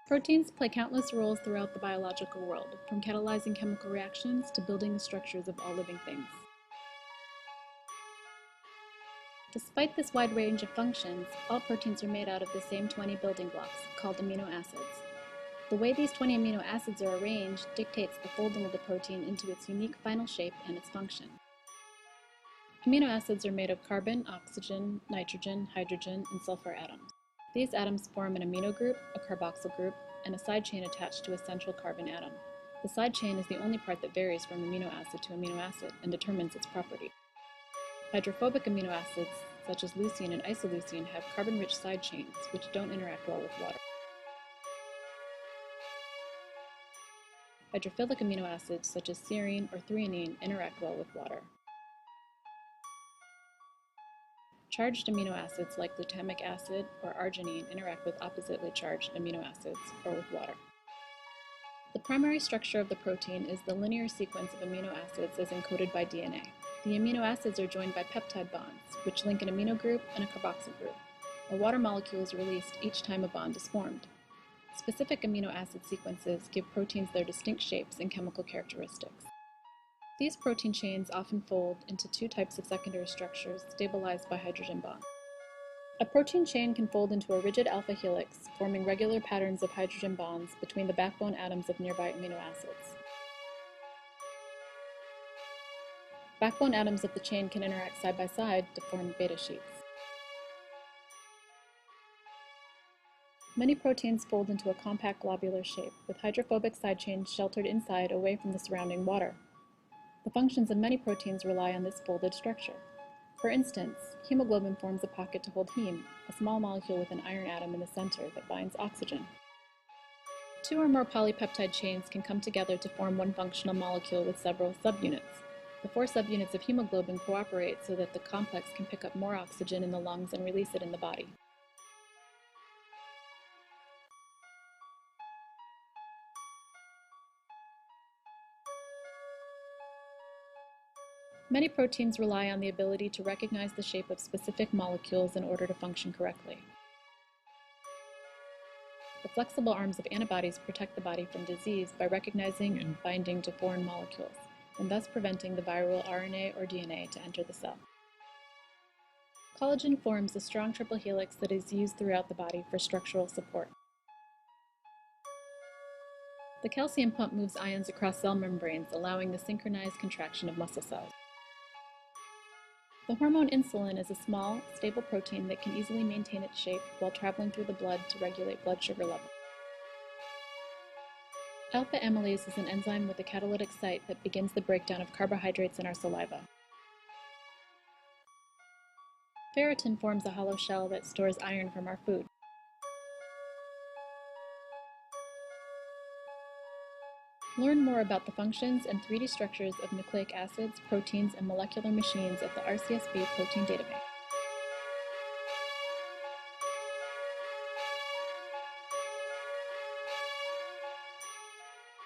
Proteins play countless roles throughout the biological world, from catalyzing chemical reactions to building the structures of all living things. Despite this wide range of functions, all proteins are made out of the same 20 building blocks, called amino acids. The way these 20 amino acids are arranged dictates the folding of the protein into its unique final shape and its function. Amino acids are made of carbon, oxygen, nitrogen, hydrogen, and sulfur atoms. These atoms form an amino group, a carboxyl group, and a side chain attached to a central carbon atom. The side chain is the only part that varies from amino acid to amino acid and determines its property. Hydrophobic amino acids, such as leucine and isoleucine, have carbon-rich side chains, which don't interact well with water. Hydrophilic amino acids, such as serine or threonine, interact well with water. Charged amino acids like glutamic acid or arginine interact with oppositely charged amino acids or with water. The primary structure of the protein is the linear sequence of amino acids as encoded by DNA. The amino acids are joined by peptide bonds, which link an amino group and a carboxyl group. A water molecule is released each time a bond is formed. Specific amino acid sequences give proteins their distinct shapes and chemical characteristics. These protein chains often fold into two types of secondary structures stabilized by hydrogen bonds. A protein chain can fold into a rigid alpha helix, forming regular patterns of hydrogen bonds between the backbone atoms of nearby amino acids. Backbone atoms of the chain can interact side by side to form beta sheets. Many proteins fold into a compact globular shape, with hydrophobic side chains sheltered inside away from the surrounding water. The functions of many proteins rely on this folded structure. For instance, hemoglobin forms a pocket to hold heme, a small molecule with an iron atom in the center that binds oxygen. Two or more polypeptide chains can come together to form one functional molecule with several subunits. The 4 subunits of hemoglobin cooperate so that the complex can pick up more oxygen in the lungs and release it in the body. Many proteins rely on the ability to recognize the shape of specific molecules in order to function correctly. The flexible arms of antibodies protect the body from disease by recognizing and binding to foreign molecules, and thus preventing the viral RNA or DNA to enter the cell. Collagen forms a strong triple helix that is used throughout the body for structural support. The calcium pump moves ions across cell membranes, allowing the synchronized contraction of muscle cells. The hormone insulin is a small, stable protein that can easily maintain its shape while traveling through the blood to regulate blood sugar levels. Alpha amylase is an enzyme with a catalytic site that begins the breakdown of carbohydrates in our saliva. Ferritin forms a hollow shell that stores iron from our food. Learn more about the functions and 3D structures of nucleic acids, proteins, and molecular machines at the RCSB Protein Databank.